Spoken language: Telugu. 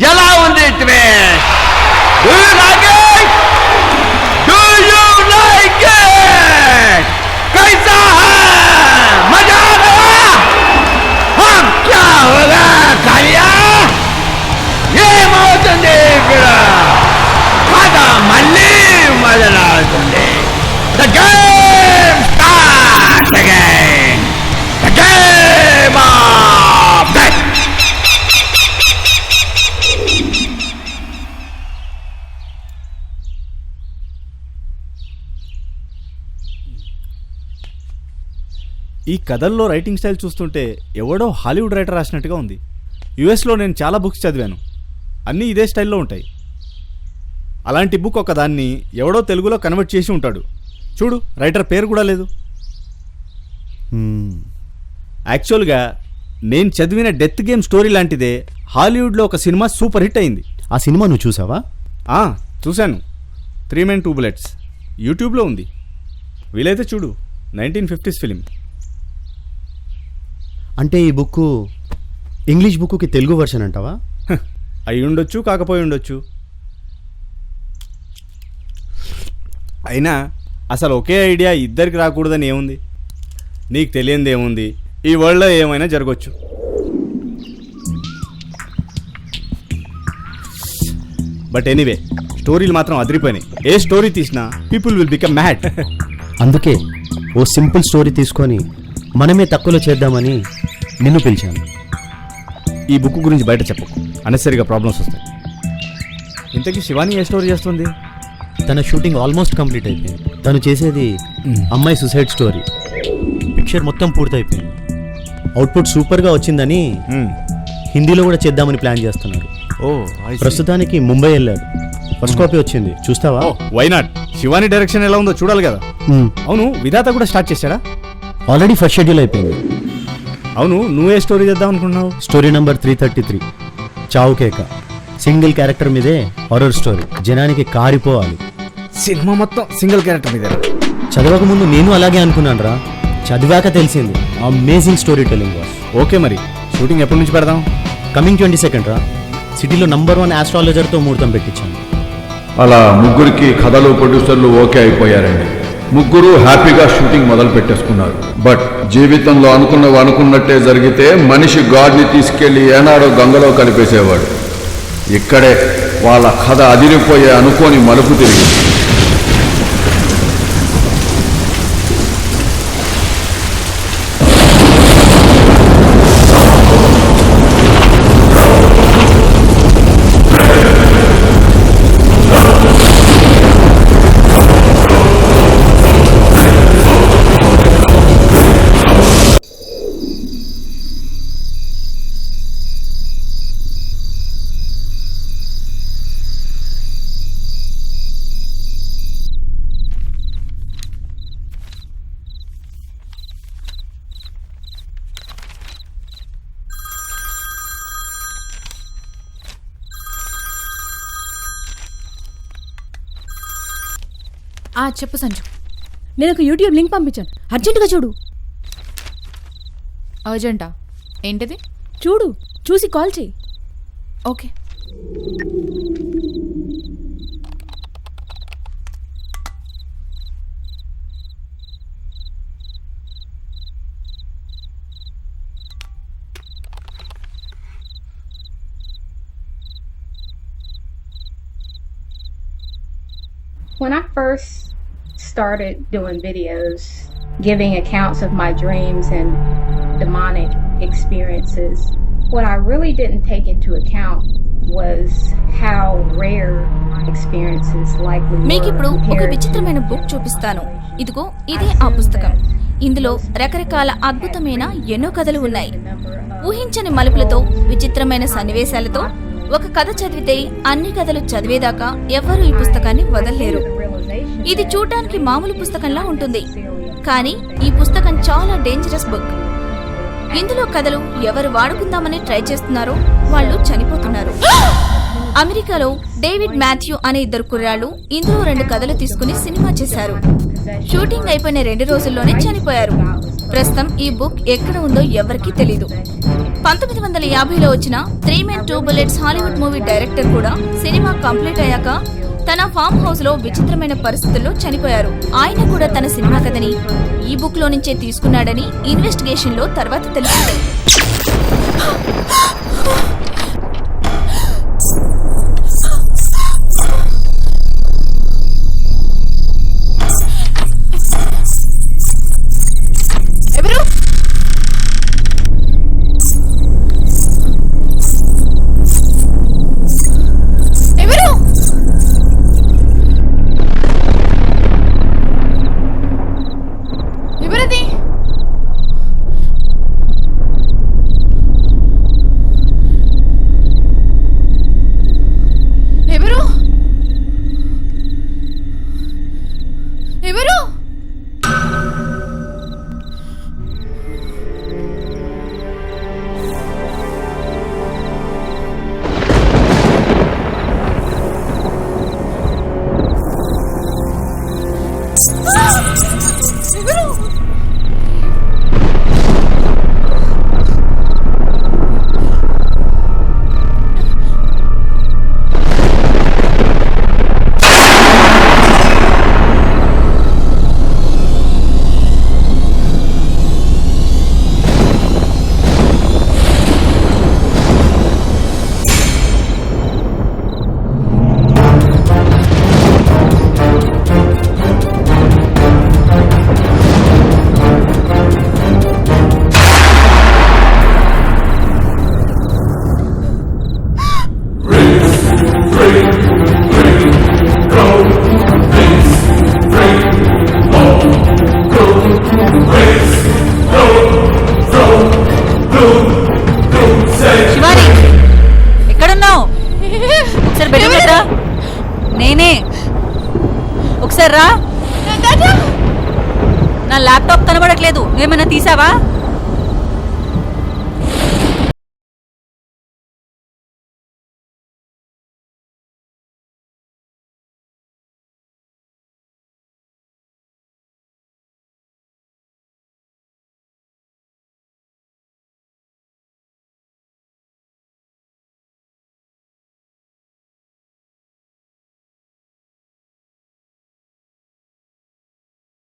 ఎలా ఉంది twist? Do you like it? Do you like it? कैसा है? मजा आ गया? हम क्या होगा कालिया? ఏమవుతుంది ఇక్కడ? కథ మళ్ళీ మొదలవుతుంది. The game starts again. The game of death. ఈ కథల్లో రైటింగ్ స్టైల్ చూస్తుంటే ఎవడో హాలీవుడ్ రైటర్ రాసినట్టుగా ఉంది. యుఎస్లో నేను చాలా బుక్స్ చదివాను, అన్నీ ఇదే స్టైల్లో ఉంటాయి. అలాంటి బుక్ ఒకదాన్ని ఎవడో తెలుగులో కన్వర్ట్ చేసి ఉంటాడు. చూడు, రైటర్ పేరు కూడా లేదు. యాక్చువల్గా నేను చదివిన డెత్ గేమ్ స్టోరీ లాంటిదే హాలీవుడ్లో ఒక సినిమా సూపర్ హిట్ అయింది. ఆ సినిమా నువ్వు చూసావా? చూశాను. 3 Men 2 Bullets యూట్యూబ్లో ఉంది, వీలైతే చూడు. 1950s film. అంటే ఈ బుక్ ఇంగ్లీష్ బుక్కి తెలుగు వర్షన్ అంటావా? అయి ఉండొచ్చు, కాకపోయి ఉండొచ్చు. అయినా అసలు ఒకే ఐడియా ఇద్దరికి రాకూడదని ఏముంది? నీకు తెలియంది ఏముంది? ఈ వరల్డ్లో ఏమైనా జరగవచ్చు. బట్ ఎనీవే, స్టోరీలు మాత్రం అదిరిపోయినాయి. ఏ స్టోరీ తీసినా పీపుల్ విల్ బికమ్ మ్యాడ్. అందుకే ఓ సింపుల్ స్టోరీ తీసుకొని మనమే తక్కువలో చేద్దామని నిన్ను పిలిచాను. ఈ బుక్ గురించి బయట చెప్పకు, అనెసరీగా ప్రాబ్లమ్స్ వస్తాయి. ఇంతకీ శివాని ఏ స్టోరీ చేస్తుంది? తన షూటింగ్ ఆల్మోస్ట్ కంప్లీట్ అయిపోయింది. తను చేసేది అమ్మాయి సూసైడ్ స్టోరీ. పిక్చర్ మొత్తం పూర్తయిపోయింది. అవుట్పుట్ సూపర్గా వచ్చిందని హిందీలో కూడా చేద్దామని ప్లాన్ చేస్తున్నారు. ప్రస్తుతానికి ముంబై వెళ్ళాడు. ఫస్ట్ కాపీ వచ్చింది, చూస్తావా? Why not? శివాని డైరెక్షన్ ఎలా ఉందో చూడాలి కదా. అవును, విధాత కూడా స్టార్ట్ చేశాడా? ఆల్రెడీ ఫస్ట్ షెడ్యూల్ అయిపోయింది. అవును, నువ్వే స్టోరీ చేద్దాం అనుకున్నావు? స్టోరీ నంబర్ 333, చావు కేక. సింగిల్ క్యారెక్టర్ మీదే హారర్ స్టోరీ, జనానికి కారిపోవాలి. సినిమా మొత్తం సింగిల్ క్యారెక్టర్ మీద. చదవక ముందు నేను అలాగే అనుకున్నాను రా, చదివాక తెలిసింది amazing story telling was. Okay, మరి షూటింగ్ ఎప్పటి నుంచి పెడదాం? కమింగ్ 22 రా. సిటీలో నంబర్ 1 ఆస్ట్రాలజర్తో ముహూర్తం పెట్టించాను. అలా ముగ్గురికి కథలు ప్రొడ్యూసర్లు ఓకే అయిపోయారండి. ముగ్గురు హ్యాపీగా షూటింగ్ మొదలు పెట్టేసుకున్నారు. బట్ జీవితంలో అనుకున్నట్టే జరిగితే మనిషి గాడ్ని తీసుకెళ్లి ఏనాడో గంగలో కలిపేసేవాడు. ఇక్కడే వాళ్ళ కథ అదిరిపోయే అనుకోని మలుపు తిరిగింది. చెప్పు సంజు. నేను ఒక యూట్యూబ్ లింక్ పంపించాను, అర్జెంటుగా చూడు. అర్జెంటా? ఏంటిది? చూడు, చూసి కాల్ చేయి. Okay. When I first started doing videos, giving accounts of my dreams and demonic experiences, what I really didn't take into account was how rare my experiences likely were. మీకు ఇప్పుడు ఒక విచిత్రమైన బుక్ చూపిస్తాను. ఇదిగో, ఇదే ఆ పుస్తకం. ఇందులో రకరకాల అద్భుతమైన ఎన్నో కథలు ఉన్నాయి. ఊహించని మలుపులతో, విచిత్రమైన సన్నివేశాలతో ఒక కథ చదివితే అన్ని కథలు చదివేదాకా ఎవ్వరూ ఈ పుస్తకాన్ని వదలలేరు. ఇది చూడడానికి మామూలు పుస్తకంలా ఉంటుంది, కానీ ఈ పుస్తకం చాలా డేంజరస్ బుక్. ఇందులో కథలు ఎవరు వాడుకుందామని ట్రై చేస్తున్నారో వాళ్ళు చనిపోతున్నారు. అమెరికాలో డేవిడ్ మాథ్యూ అనే ఇద్దరు కుర్రాళ్ళు ఇందులో 2 కథలు తీసుకుని సినిమా చేశారు. షూటింగ్ అయిపోయిన 2 రోజుల్లోనే చనిపోయారు. ప్రస్తుతం ఈ బుక్ ఎక్కడ ఉందో ఎవరికీ తెలీదు. 1950లో వచ్చిన 3 Men 2 Bullets Hollywood movie director కూడా సినిమా కంప్లీట్ అయ్యాక తన ఫామ్ హౌస్ లో విచిత్రమైన పరిస్థితుల్లో చనిపోయారు. ఆయన కూడా తన సినిమా కథని ఈ బుక్ లో నుంచే తీసుకున్నాడని ఇన్వెస్టిగేషన్ లో తర్వాత తెలిసింది. నేనే ఒకసారి రా. నా ల్యాప్టాప్ కనబడట్లేదు, నువ్వేమైనా తీసావా?